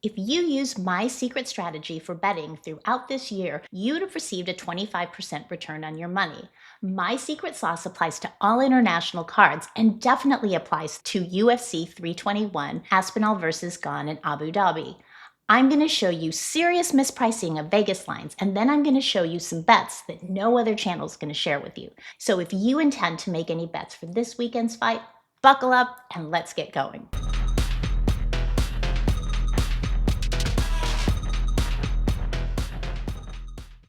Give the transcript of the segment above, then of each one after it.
If you use my secret strategy for betting throughout this year, you'd have received a 25% return on your money. My secret sauce applies to all international cards and definitely applies to UFC 321, Aspinall versus Gane in Abu Dhabi. I'm going to show you serious mispricing of Vegas lines, and then I'm going to show you some bets that no other channel is going to share with you. So if you intend to make any bets for this weekend's fight, buckle up and let's get going.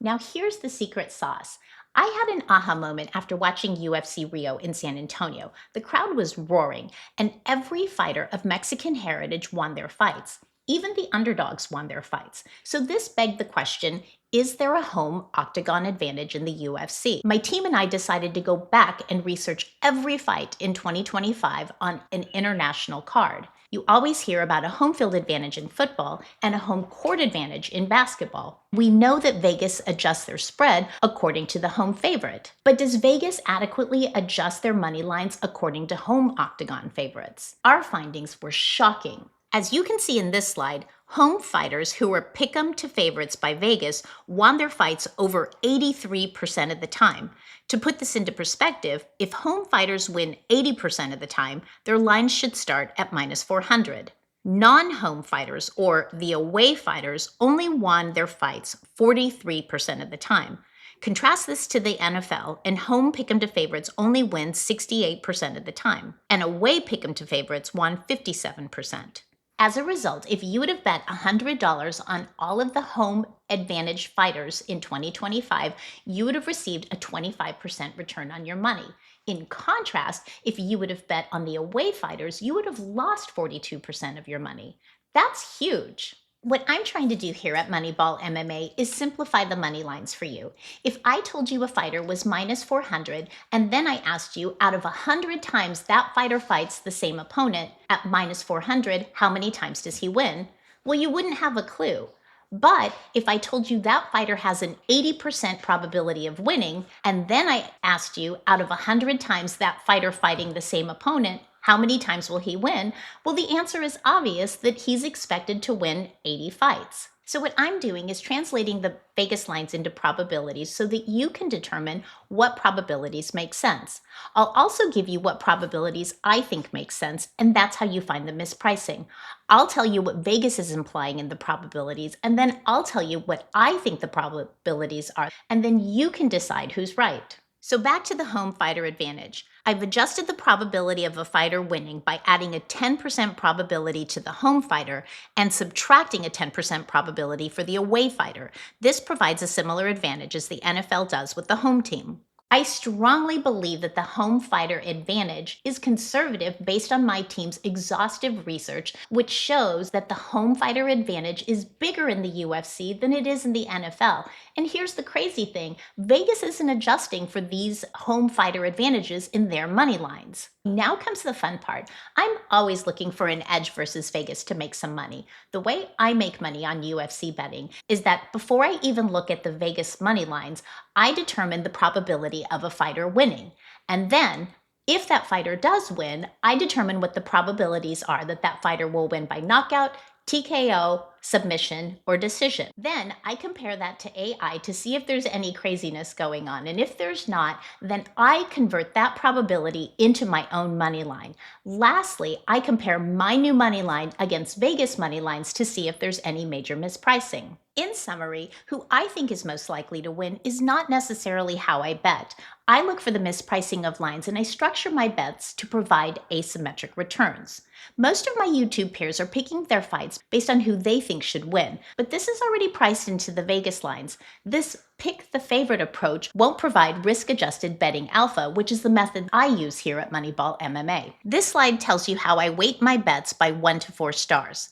Now here's the secret sauce. I had an aha moment after watching UFC Rio in San Antonio. The crowd was roaring, and every fighter of Mexican heritage won their fights. Even the underdogs won their fights. So this begged the question, is there a home octagon advantage in the UFC? My team and I decided to go back and research every fight in 2025 on an international card. You always hear about a home field advantage in football and a home court advantage in basketball. We know that Vegas adjusts their spread according to the home favorite. But does Vegas adequately adjust their money lines according to home octagon favorites? Our findings were shocking. As you can see in this slide, home fighters who were pick'em to favorites by Vegas won their fights over 83% of the time. To put this into perspective, if home fighters win 80% of the time, their lines should start at minus 400. Non-home fighters, or the away fighters, only won their fights 43% of the time. Contrast this to the NFL, and home pick'em to favorites only win 68% of the time, and away pick'em to favorites won 57%. As a result, if you would have bet $100 on all of the home advantage fighters in 2025, you would have received a 25% return on your money. In contrast, if you would have bet on the away fighters, you would have lost 42% of your money. That's huge. What I'm trying to do here at Moneyball MMA is simplify the money lines for you. If I told you a fighter was minus 400 and then I asked you out of 100 times that fighter fights the same opponent at minus 400, how many times does he win? Well, you wouldn't have a clue. But if I told you that fighter has an 80% probability of winning, and then I asked you out of 100 times that fighter fighting the same opponent, how many times will he win? Well, the answer is obvious that he's expected to win 80 fights. So what I'm doing is translating the Vegas lines into probabilities so that you can determine what probabilities make sense. I'll also give you what probabilities I think make sense, and that's how you find the mispricing. I'll tell you what Vegas is implying in the probabilities, and then I'll tell you what I think the probabilities are, and then you can decide who's right. So back to the home fighter advantage. I've adjusted the probability of a fighter winning by adding a 10% probability to the home fighter and subtracting a 10% probability for the away fighter. This provides a similar advantage as the NFL does with the home team. I strongly believe that the home fighter advantage is conservative based on my team's exhaustive research, which shows that the home fighter advantage is bigger in the UFC than it is in the NFL. And here's the crazy thing, Vegas isn't adjusting for these home fighter advantages in their money lines. Now comes the fun part. I'm always looking for an edge versus Vegas to make some money. The way I make money on UFC betting is that before I even look at the Vegas money lines, I determine the probability of a fighter winning. And then, if that fighter does win, I determine what the probabilities are that that fighter will win by knockout, TKO, submission, or decision. Then I compare that to AI to see if there's any craziness going on. And if there's not, then I convert that probability into my own money line. Lastly, I compare my new money line against Vegas money lines to see if there's any major mispricing. In summary, who I think is most likely to win is not necessarily how I bet. I look for the mispricing of lines and I structure my bets to provide asymmetric returns. Most of my YouTube peers are picking their fights based on who they think should win, but this is already priced into the Vegas lines. This pick the favorite approach won't provide risk-adjusted betting alpha, which is the method I use here at Moneyball MMA. This slide tells you how I weight my bets by 1 to 4 stars.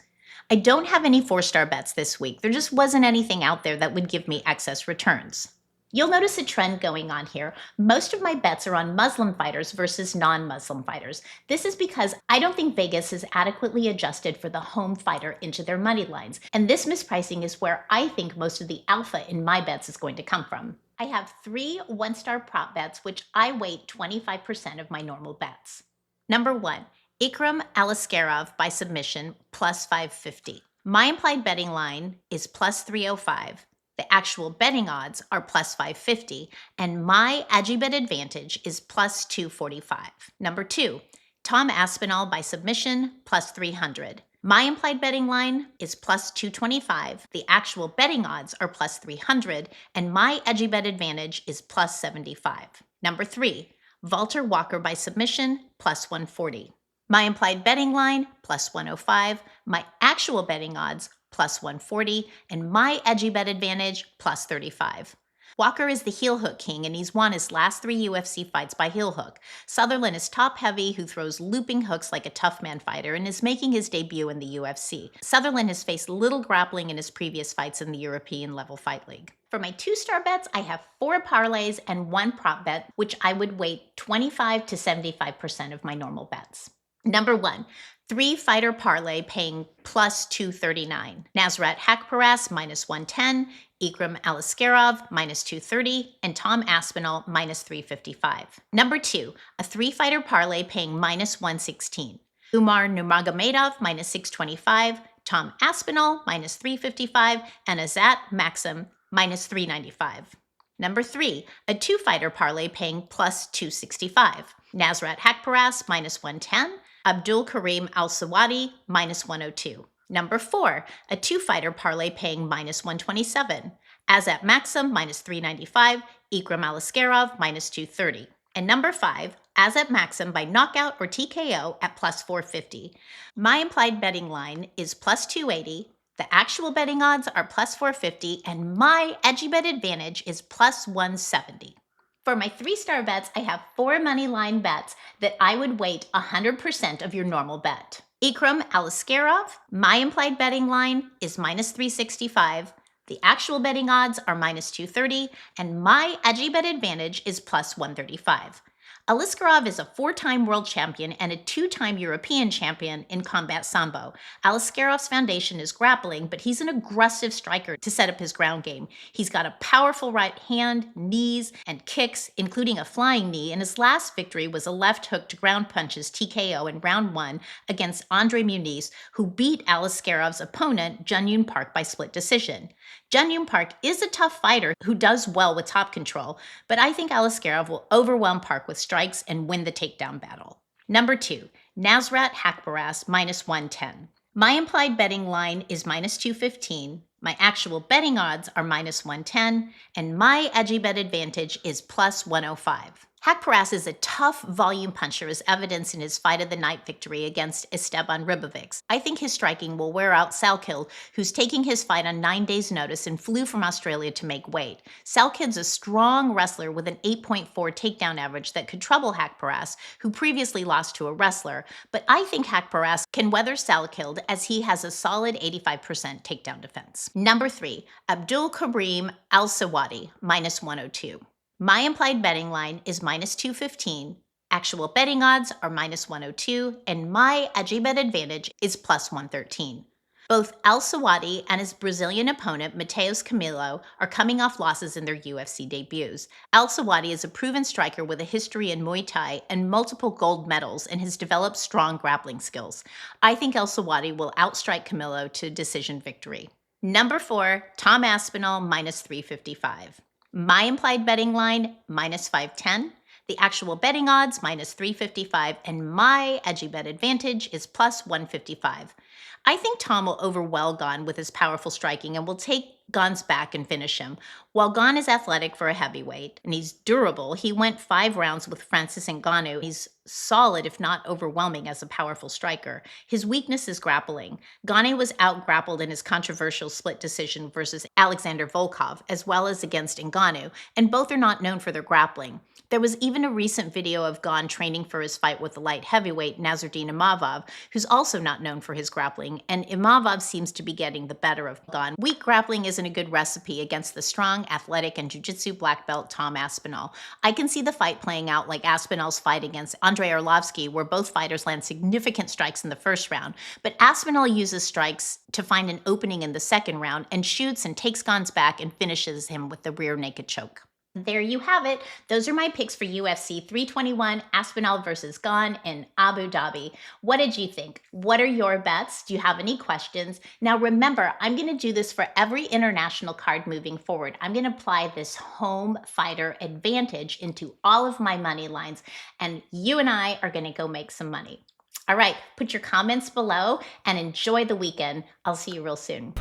I don't have any 4-star bets this week. There just wasn't anything out there that would give me excess returns. You'll notice a trend going on here. Most of my bets are on Muslim fighters versus non-Muslim fighters. This is because I don't think Vegas is adequately adjusted for the home fighter into their money lines. And this mispricing is where I think most of the alpha in my bets is going to come from. I have 3 1-star prop bets, which I weight 25% of my normal bets. Number 1, Ikram Alaskarov by submission plus 550. My implied betting line is plus 305. The actual betting odds are plus 550, and my edgy bet advantage is plus 245. Number 2, Tom Aspinall by submission plus 300. My implied betting line is plus 225. The actual betting odds are plus 300, and my edgy bet advantage is plus 75. Number 3, Walter Walker by submission plus 140. My implied betting line, plus 105, my actual betting odds, plus 140, and my edgy bet advantage, plus 35. Walker is the heel hook king, and he's won his last 3 UFC fights by heel hook. Sutherland is top heavy, who throws looping hooks like a tough man fighter, and is making his debut in the UFC. Sutherland has faced little grappling in his previous fights in the European level fight league. For my 2-star bets, I have 4 parlays and 1 prop bet, which I would weight 25 to 75% of my normal bets. Number 1, 3-fighter parlay paying plus 239. Nasrat Haqparast minus 110, Ikram Aliskerov minus 230, and Tom Aspinall minus 355. Number 2, a 3-fighter parlay paying minus 116. Umar Nurmagomedov minus 625, Tom Aspinall minus 355, and Azat Maxim minus 395. Number 3, a 2-fighter parlay paying plus 265. Nasrat Haqparast minus 110, Abdul Karim Al-Sawadi minus 102. Number 4, a 2-fighter parlay paying minus 127. Azat Maxim minus 395, Ikram Aliskerov minus 230. And number 5, Azat Maxim by knockout or TKO at plus 450. My implied betting line is plus 280. The actual betting odds are plus 450, and my edgy bet advantage is plus 170. For my 3-star bets, I have 4 money line bets that I would weight 100% of your normal bet. Ikram Aliskerov, my implied betting line is minus 365. The actual betting odds are minus 230, and my edgy bet advantage is plus 135. Aliskerov is a 4-time world champion and a 2-time European champion in combat sambo. Aliskerov's foundation is grappling, but he's an aggressive striker to set up his ground game. He's got a powerful right hand, knees, and kicks, including a flying knee, and his last victory was a left hook to ground punches TKO in round 1 against Andre Muniz, who beat Aliskerov's opponent, Jun Park, by split decision. Jun Park is a tough fighter who does well with top control, but I think Aliskerov will overwhelm Park with strikes and win the takedown battle. Number 2, Nasrat Haqparast minus 110. My implied betting line is minus 215. My actual betting odds are minus 110, and my edgy bet advantage is plus 105. Haqparast is a tough volume puncher, as evidenced in his fight of the night victory against Esteban Ribovics. I think his striking will wear out Salkild, who's taking his fight on 9 days' notice and flew from Australia to make weight. Salkild's a strong wrestler with an 8.4 takedown average that could trouble Haqparast, who previously lost to a wrestler, but I think Haqparast can weather Salkild as he has a solid 85% takedown defense. Number 3, Abdul Karim Al-Sawadi, minus 102. My implied betting line is minus 215, actual betting odds are minus 102, and my edgy bet advantage is plus 113. Both Al-Sawadi and his Brazilian opponent, Mateus Camilo, are coming off losses in their UFC debuts. Al-Sawadi is a proven striker with a history in Muay Thai and multiple gold medals and has developed strong grappling skills. I think Al-Sawadi will outstrike Camilo to decision victory. Number 4, Tom Aspinall, minus 355. My implied betting line, minus 510. The actual betting odds, minus 355, and my edgy bet advantage is plus 155. I think Tom will overwhelm Gane with his powerful striking and will take Gane's back and finish him. While Gane is athletic for a heavyweight and he's durable, he went 5 rounds with Francis Ngannou. He's solid, if not overwhelming, as a powerful striker. His weakness is grappling. Gane was out-grappled in his controversial split decision versus Alexander Volkov, as well as against Ngannou, and both are not known for their grappling. There was even a recent video of Gane training for his fight with the light heavyweight Nasruddin Imavov, who's also not known for his grappling, and Imavov seems to be getting the better of Gane. Weak grappling isn't a good recipe against the strong, athletic, and jiu-jitsu black belt Tom Aspinall. I can see the fight playing out like Aspinall's fight against Andrei Arlovsky, where both fighters land significant strikes in the first round, but Aspinall uses strikes to find an opening in the second round and shoots and takes Gane's back and finishes him with the rear naked choke. There you have it. Those are my picks for UFC 321 Aspinall versus Gane in Abu Dhabi. What did you think? What are your bets? Do you have any questions? Now, remember, I'm going to do this for every international card moving forward. I'm going to apply this home fighter advantage into all of my money lines, and you and I are going to go make some money. All right, put your comments below and enjoy the weekend. I'll see you real soon.